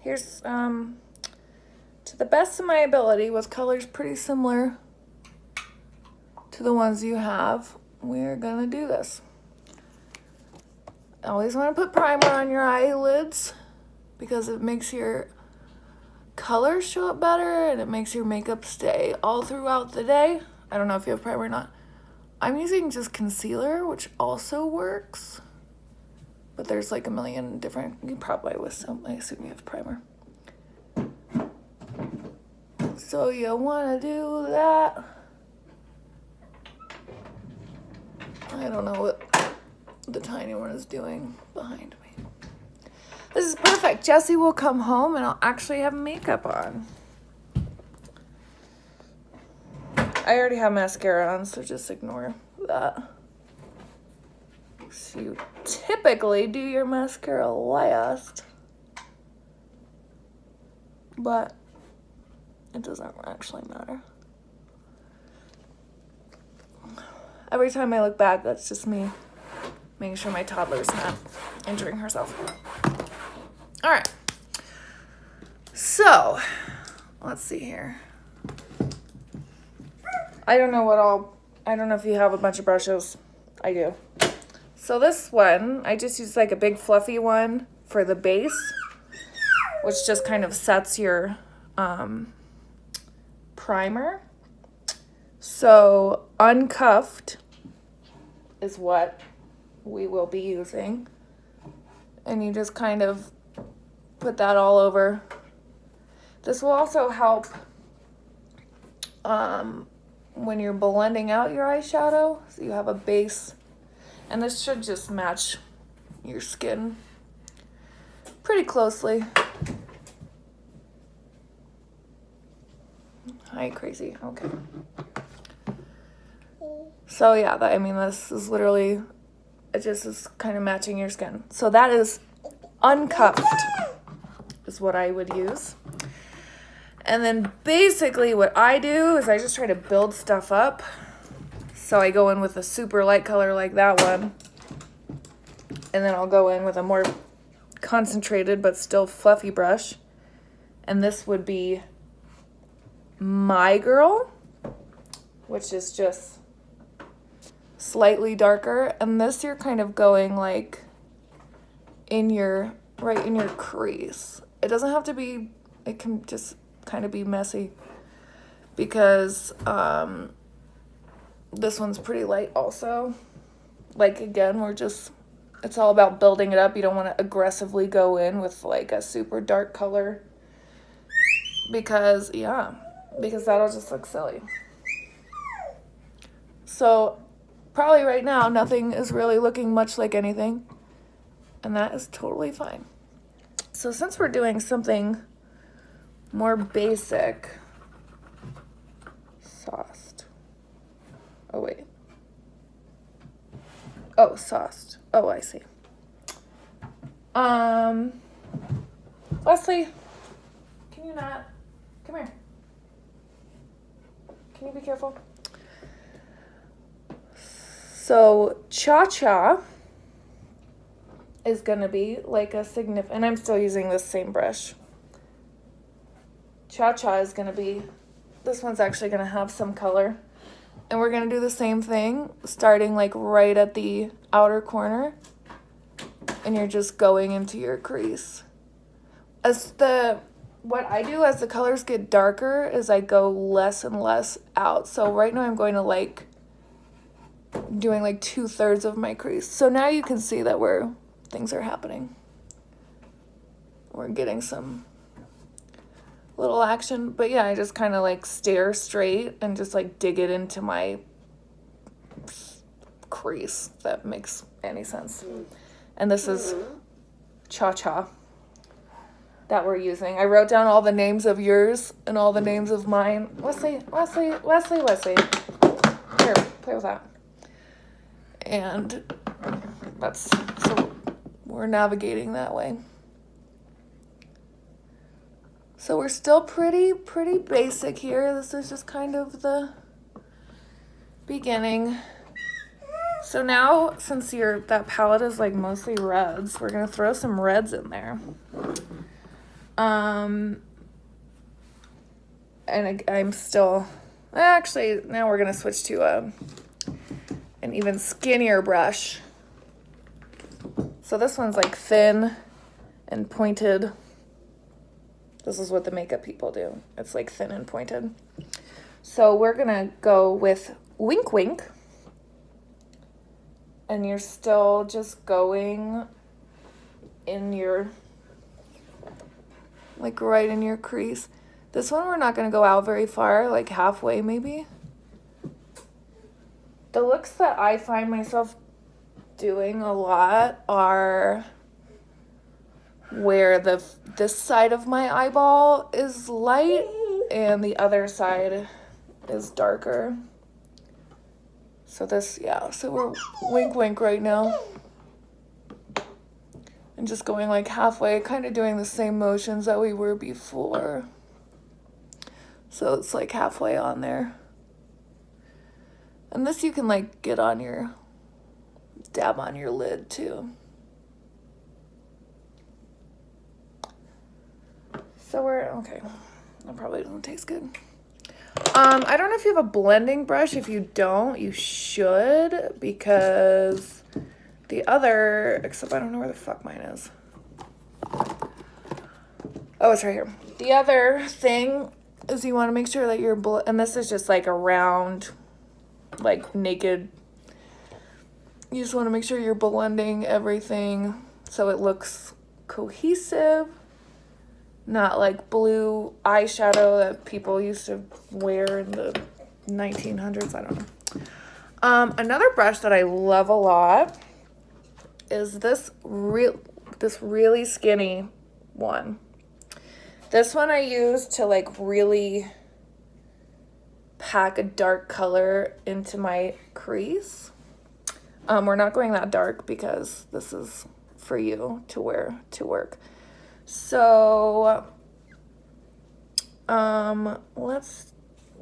Here's, to the best of my ability, with colors pretty similar to the ones you have, we're gonna do this. Always want to put primer on your eyelids because it makes your colors show up better and it makes your makeup stay all throughout the day. I don't know if you have primer or not. I'm using just concealer, which also works, but there's like a million different, you probably with some, I assume you have primer. So you want to do that. I don't know what the tiny one is doing behind me. This is perfect. Jesse will come home and I'll actually have makeup on. I already have mascara on, so just ignore that. So you typically do your mascara last, but it doesn't actually matter. Every time I look back, that's just me making sure my toddler's not injuring herself. All right. So, let's see here. I don't know if you have a bunch of brushes. I do. So this one, I just use like a big fluffy one for the base, which just kind of sets your primer. So Uncuffed is what we will be using. And you just kind of put that all over. This will also help when you're blending out your eyeshadow, so you have a base. And this should just match your skin pretty closely. Hi, crazy. Okay. So yeah, this is literally, it just is kind of matching your skin. So that is Uncuffed is what I would use. And then basically what I do is I just try to build stuff up. So I go in with a super light color like that one. And then I'll go in with a more concentrated but still fluffy brush. And this would be My Girl, which is just slightly darker. And this you're kind of going like right in your crease. It doesn't have to be, it can just kind of be messy because this one's pretty light also. Like again, it's all about building it up. You don't want to aggressively go in with like a super dark color because that'll just look silly. So probably right now nothing is really looking much like anything, and that is totally fine. So since we're doing something more basic, sauced. Oh wait. Oh, sauced. Oh, I see. Leslie, can you not? Come here. Can you be careful? So Cha Cha is gonna be like a significant, and I'm still using this same brush. Cha Cha is gonna be, this one's actually gonna have some color. And we're gonna do the same thing, starting like right at the outer corner. And you're just going into your crease. What I do as the colors get darker is I go less and less out. So right now I'm going to like, doing like 2/3 of my crease. So now you can see that things are happening. We're getting some little action, but yeah, I just kind of like stare straight and just like dig it into my crease, if that makes any sense. And this is Cha Cha that we're using. I wrote down all the names of yours and all the names of mine. Wesley. Here, play with that. And so we're navigating that way. So we're still pretty basic here. This is just kind of the beginning. So now, since that palette is like mostly reds, we're gonna throw some reds in there. And I'm still, actually, now we're going to switch to an even skinnier brush. So this one's like thin and pointed. This is what the makeup people do. It's like thin and pointed. So we're going to go with Wink Wink. And you're still just going in your, like right in your crease. This one we're not going to go out very far, like halfway maybe. The looks that I find myself doing a lot are where this side of my eyeball is light and the other side is darker. So this, yeah, so we're Wink Wink right now. And just going like halfway, kind of doing the same motions that we were before. So it's like halfway on there. And this you can like get on your, dab on your lid too. So we're, okay, that probably doesn't taste good. I don't know if you have a blending brush. If you don't, you should, because the other, except I don't know where the fuck mine is. Oh, it's right here. The other thing is you want to make sure that you're, and this is just like a round, like naked. You just want to make sure you're blending everything so it looks cohesive. Not like blue eyeshadow that people used to wear in the 1900s. I don't know. Another brush that I love a lot is this really skinny one. This one I use to like really pack a dark color into my crease. We're not going that dark because this is for you to wear to work. So, let's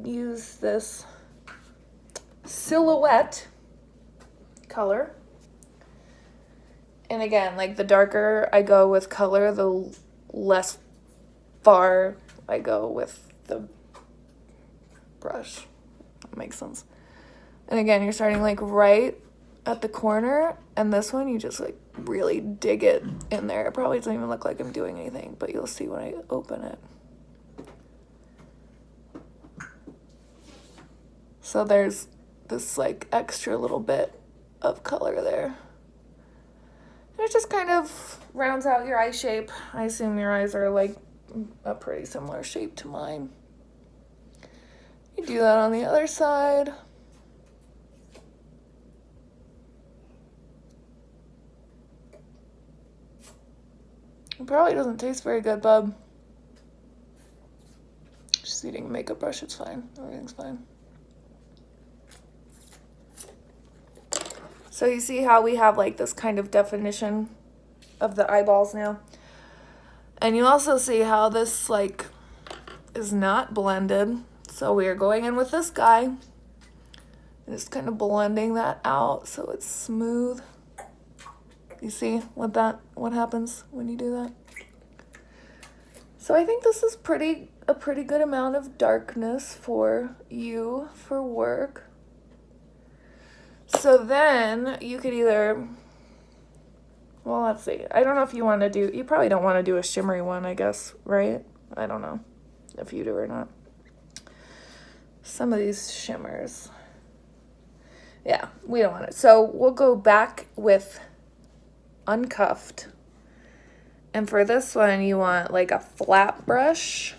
use this Silhouette color. And again, like the darker I go with color, the less far I go with the brush. That makes sense. And again, you're starting like right at the corner, and this one you just like really dig it in there. It probably doesn't even look like I'm doing anything, but you'll see when I open it. So there's this like extra little bit of color there. And it just kind of rounds out your eye shape. I assume your eyes are like a pretty similar shape to mine. You do that on the other side. It probably doesn't taste very good, bub. Just eating a makeup brush, it's fine. Everything's fine. So you see how we have like this kind of definition of the eyeballs now? And you also see how this like is not blended. So we are going in with this guy and just kind of blending that out so it's smooth. You see what happens when you do that? So I think this is a pretty good amount of darkness for you for work. So then you could either, well, let's see. I don't know if you want to do, you probably don't want to do a shimmery one, I guess, right? I don't know if you do or not. Some of these shimmers. Yeah, we don't want it. So we'll go back with Uncuffed. And for this one, you want like a flat brush.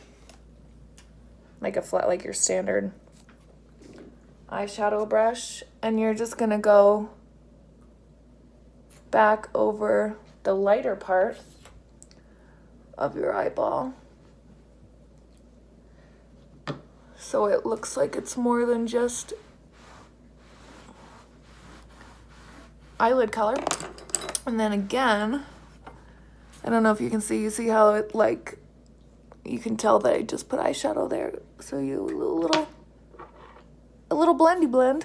Like your standard eyeshadow brush. And you're just going to go back over the lighter part of your eyeball. So it looks like it's more than just eyelid color. And then again, I don't know if you can see, how it like, you can tell that I just put eyeshadow there. So you a little blendy blend.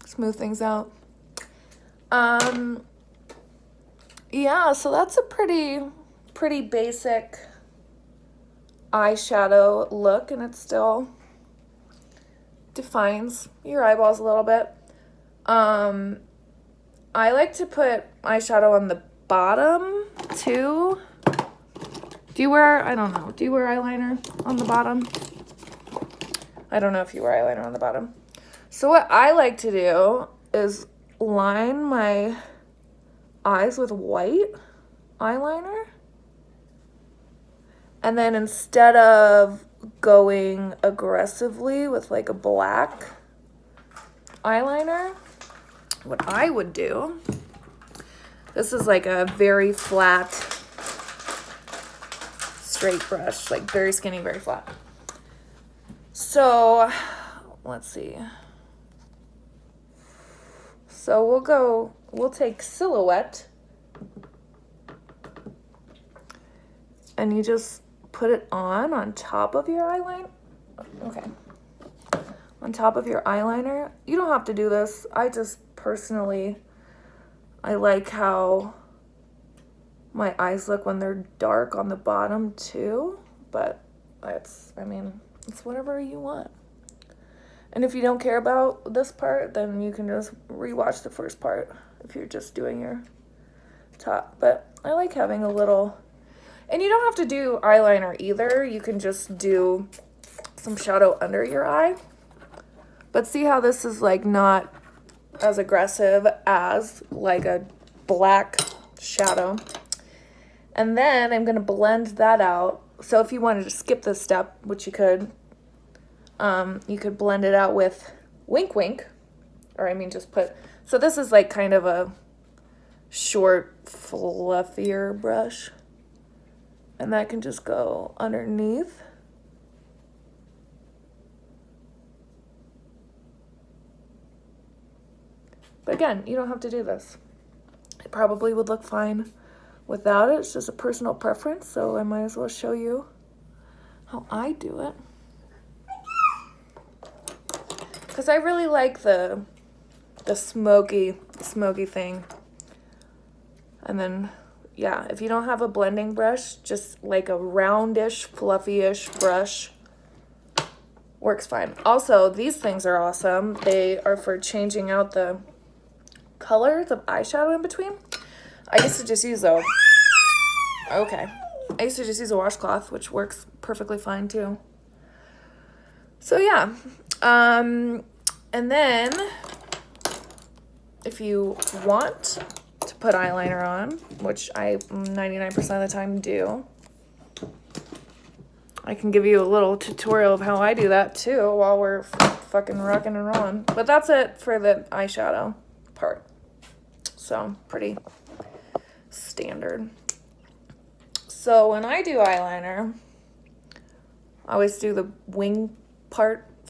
Smooth things out. Yeah, so that's a pretty pretty basic eyeshadow look, and it still defines your eyeballs a little bit. I like to put eyeshadow on the bottom too. Do you wear, I don't know, do you wear eyeliner on the bottom? I don't know if you wear eyeliner on the bottom. So what I like to do is line my eyes with white eyeliner. And then instead of going aggressively with like a black eyeliner, what I would do, this is like a very flat, straight brush, like very skinny, very flat. So let's see. So we'll take Silhouette, and you just put it on top of your eyeliner. Okay. On top of your eyeliner. You don't have to do this. I just personally, I like how my eyes look when they're dark on the bottom too, but it's whatever you want. And if you don't care about this part, then you can just rewatch the first part if you're just doing your top. But I like having a little, and you don't have to do eyeliner either. You can just do some shadow under your eye. But see how this is like not as aggressive as like a black shadow. And then I'm going to blend that out. So if you wanted to skip this step, which you could blend it out with Wink Wink, or I mean just put, so this is like kind of a short, fluffier brush, and that can just go underneath. But again, you don't have to do this. It probably would look fine without it. It's just a personal preference, so I might as well show you how I do it. Because I really like the smoky thing. And then, yeah, if you don't have a blending brush, just like a roundish, fluffy-ish brush works fine. Also, these things are awesome. They are for changing out the colors of eyeshadow in between. I used to just use a washcloth, which works perfectly fine too. So yeah, and then if you want to put eyeliner on, which I 99% of the time do, I can give you a little tutorial of how I do that too while we're fucking rocking and rolling. But that's it for the eyeshadow part. So pretty standard. So when I do eyeliner, I always do the wing part